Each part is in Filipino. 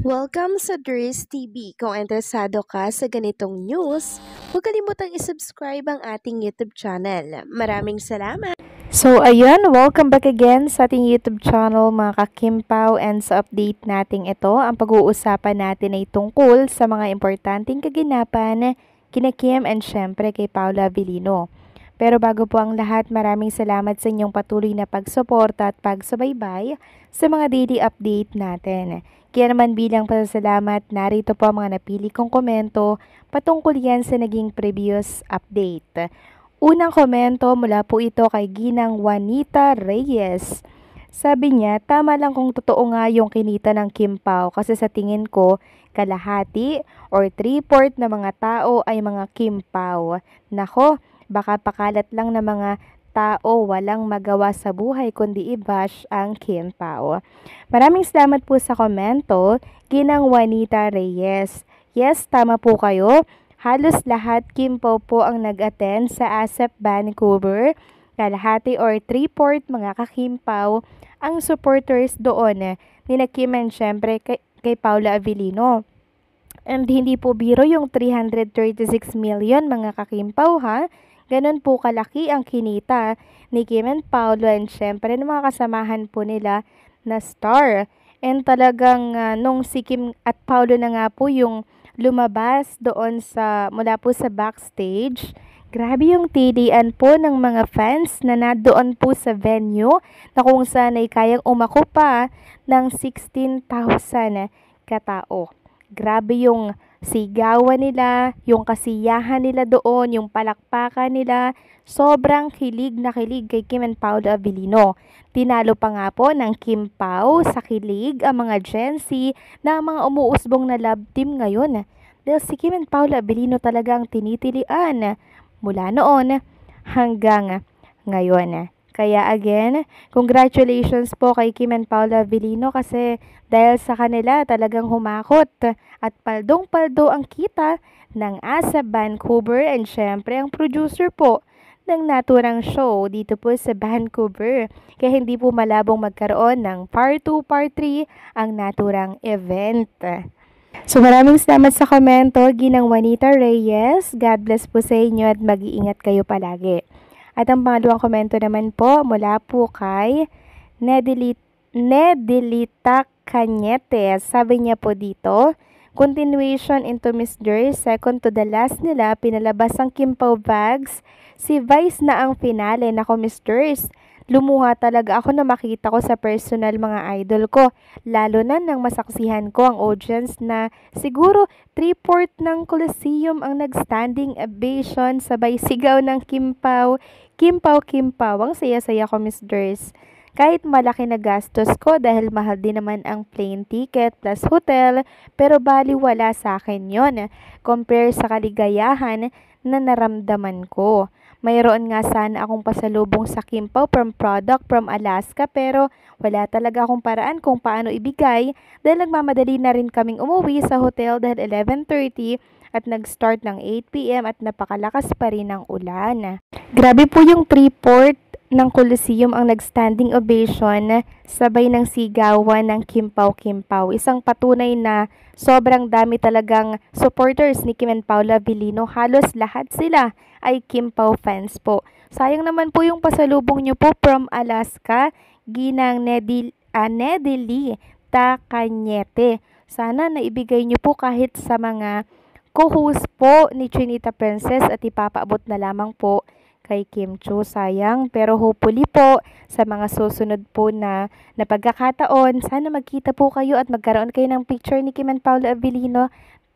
Welcome sa Dries TV. Kung interesado ka sa ganitong news, huwag kalimutang isubscribe ang ating YouTube channel. Maraming salamat! So ayun, welcome back again sa ating YouTube channel mga kakimpaw, and sa update nating ito, ang pag-uusapan natin ay tungkol sa mga importanteng kaganapan kina Kim and syempre kay Paula Avellino. Pero bago po ang lahat, maraming salamat sa inyong patuloy na pagsuporta at pagsubaybay sa mga daily update natin. Kaya naman bilang pasasalamat, narito po ang mga napili kong komento patungkol yan sa naging previous update. Unang komento mula po ito kay Ginang Juanita Reyes. Sabi niya, tama lang kung totoo nga yung kinita ng Kim Pao kasi sa tingin ko, kalahati or 3/4 na mga tao ay mga Kim Pao. Nako, baka pakalat lang ng mga tao walang magawa sa buhay kundi i-bash ang Kim Pao. Maraming salamat po sa komento, Ginang Juanita Reyes. Yes, tama po kayo. Halos lahat Kim Pao po ang nag-attend sa ASEP Vancouver. Kalahati or 3/4 mga ka-Kim Pao ang supporters doon ni Kim and syempre kay Paula Avellino. And hindi po biro yung 336 million mga ka-Kim Pao ha. Ganon po kalaki ang kinita ni Kim and Paula and syempre ng mga kasamahan po nila na star. And talagang nung si Kim at Paula na nga po yung lumabas doon mula po sa backstage, grabe yung tilian po ng mga fans na nadoon po sa venue na kung saan ay kayang umako pa ng 16,000 katao. Grabe yung sigawan nila, yung kasiyahan nila doon, yung palakpakan nila. Sobrang kilig na kilig kay Kim and Paula Avellino. Tinalo pa nga po ng Kim Pao sa kilig ang mga Gen Z na mga umuusbong na love team ngayon. Dahil si Kim and Paula Avellino talagang tinitilian mula noon hanggang ngayon. Kaya again, congratulations po kay Kim and Paula Avellino kasi dahil sa kanila talagang humakot at paldong-paldo ang kita ng ASEP Vancouver and syempre ang producer po ng naturang show dito po sa Vancouver. Kaya hindi po malabong magkaroon ng part 2, part 3 ang naturang event. So maraming salamat sa komento, Ginang Juanita Reyes. God bless po sa inyo at mag-iingat kayo palagi. At ang pangalawang komento naman po mula po kay Nedelita Cañete. Sabi niya po dito, continuation into Miss Dries, second to the last nila, pinalabas ang Kim Pao bags. Si Vice na ang finale. Nako Miss Dries, lumuha talaga ako na makita ko sa personal mga idol ko. Lalo na nang masaksihan ko ang audience na siguro 3/4 ng Coliseum ang nagstanding ovation sabay sigaw ng Kim Pao. Kim Pao, Kim Pao. Ang saya-saya ko Miss Dries. Kahit malaki na gastos ko dahil mahal din naman ang plane ticket plus hotel, pero baliwala sa akin yon compare sa kaligayahan na naramdaman ko. Mayroon nga sana akong pasalubong sa Kim Pao from product from Alaska pero wala talaga akong paraan kung paano ibigay dahil nagmamadali na rin kaming umuwi sa hotel dahil 11:30 at nag-start ng 8 p.m. at napakalakas pa rin ng ulan. Grabe po yung 3/4 ng Coliseum ang nagstanding ovation sabay ng sigawan ng Kim Pao, Kim Pao. Isang patunay na sobrang dami talagang supporters ni Kim and Paula Avellino. Halos lahat sila ay Kim Pao fans po. Sayang naman po yung pasalubong nyo po from Alaska, Ginang Nedelita Cañete. Sana naibigay nyo po kahit sa mga co-host po ni Trinita Princess at ipapaabot na lamang po kay Kim Chiu. Sayang, pero hopefully po sa mga susunod po na pagkakataon, sana magkita po kayo at magkaroon kayo ng picture ni Kim and Paula Avellino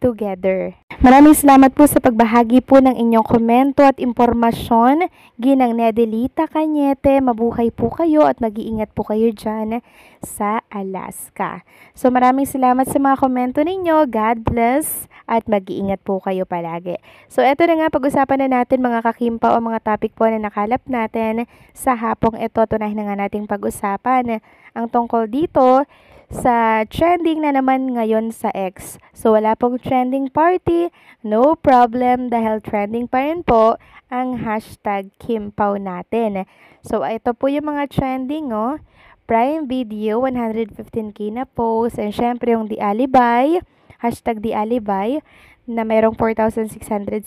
together. Maraming salamat po sa pagbahagi po ng inyong komento at impormasyon. Ginang Nedelita Cañete, mabuhay po kayo at mag-iingat po kayo dyan sa Alaska. So maraming salamat sa mga komento ninyo. God bless at mag-iingat po kayo palagi. So eto na nga, pag-usapan na natin mga ka-Kim Pao ang mga topic po na nakalap natin sa hapong ito. Tunahin na nga nating pag-usapan ang tungkol dito sa trending na naman ngayon sa X. So wala pong trending party, no problem dahil trending pa rin po ang hashtag Kim Pao natin. So ito po yung mga trending Prime Video, 115k na post. And syempre yung The Alibay, hashtag The Alibay, na merong 4,664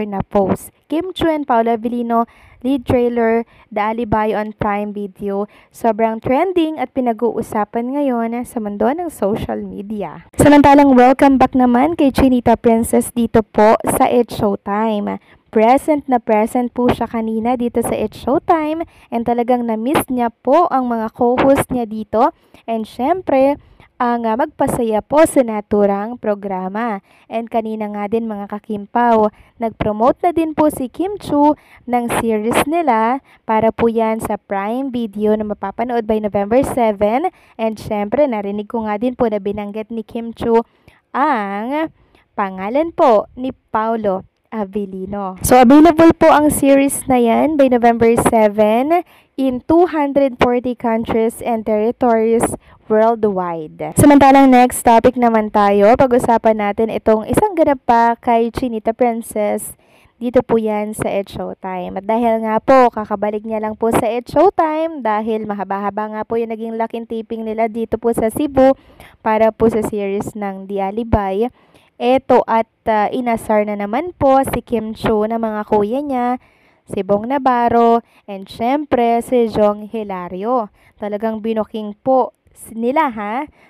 na post. Kim Chu and Paula Avellino, lead trailer, The Alibay on Prime Video. Sobrang trending at pinag-uusapan ngayon sa mundo ng social media. Samantalang welcome back naman kay Chinita Princess dito po sa It's Showtime. Present na present po siya kanina dito sa It's Showtime and talagang na-miss niya po ang mga co-host niya dito and syempre ang magpasaya po sa naturang programa. And kanina nga din mga kakimpaw, nag-promote na din po si Kim Chu ng series nila para po yan sa Prime Video na mapapanood by November 7 and syempre narinig ko nga din po na binanggit ni Kim Chu ang pangalan po ni Paolo Avellino. So, available po ang series na yan by November 7 in 240 countries and territories worldwide. Samantalang next topic naman tayo, pag-usapan natin itong isang ganap pa kay Chinita Princess. Dito po yan sa It's Showtime. At dahil nga po, kakabalik niya lang po sa It's Showtime dahil mahaba-haba nga po yung naging laking taping nila dito po sa Cebu para po sa series ng The Alibay. Eto at inasar na naman po si Kim Chu na mga kuya niya, si Bong Navarro, and syempre si Jong Hilario. Talagang binoking po nila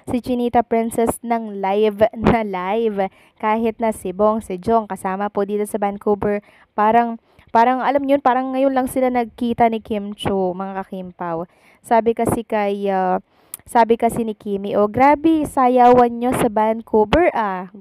si Chinita Princess ng live na live. Kahit na si Bong, si Jong kasama po dito sa Vancouver, parang alam niyo yun, parang ngayon lang sila nagkita ni Kim Chu, mga kakimpaw. Sabi kasi ni Kimi, oh grabe, sayawan nyo sa Vancouver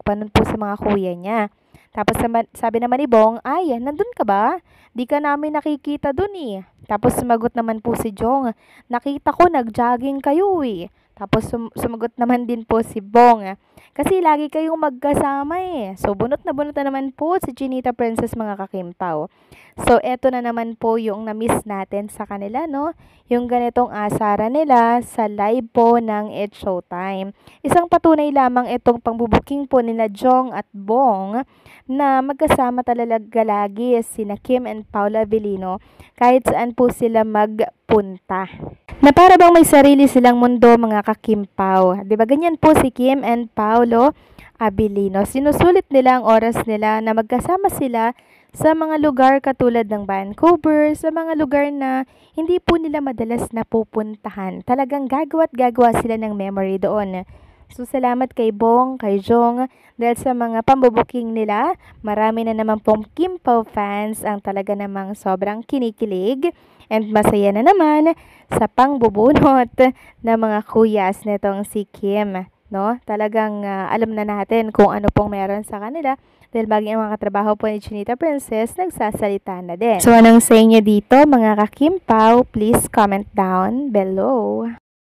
Ganun po sa mga kuya niya. Tapos sabi naman ni Bong, ay, nandun ka ba? Di ka namin nakikita dun eh. Tapos sumagot naman po si Jong, nakita ko nag-jogging kayo eh. Tapos sumagot naman din po si Bong, kasi lagi kayong magkasama eh. So bunot na naman po si Chinita Princess, mga kakimpaw. So eto na naman po yung na-miss natin sa kanila, no? Yung ganitong asara nila sa live po ng It's Showtime. Isang patunay lamang itong pangbubuking po nila Jong at Bong na magkasama talaga lagi sina Kim and Paula Avellino kahit saan po sila magpunta. Na para bang may sarili silang mundo, mga kakimpaw. Diba ganyan po si Kim and Paolo Avellino. Sinusulit nila ang oras nila na magkasama sila sa mga lugar katulad ng Vancouver, sa mga lugar na hindi po nila madalas napupuntahan. Talagang gagawa sila ng memory doon. So, salamat kay Bong, kay Jong, dahil sa mga pambubuking nila. Marami na naman pong Kim Pao fans ang talaga namang sobrang kinikilig and masaya na naman sa pangbubunot ng mga kuyas nitong si Kim. No? Talagang alam na natin kung ano pong meron sa kanila dahil baging ang mga katrabaho po ni Chinita Princess nagsasalita na din. So, anong sa inyo dito mga ka-Kim Pao? Please comment down below.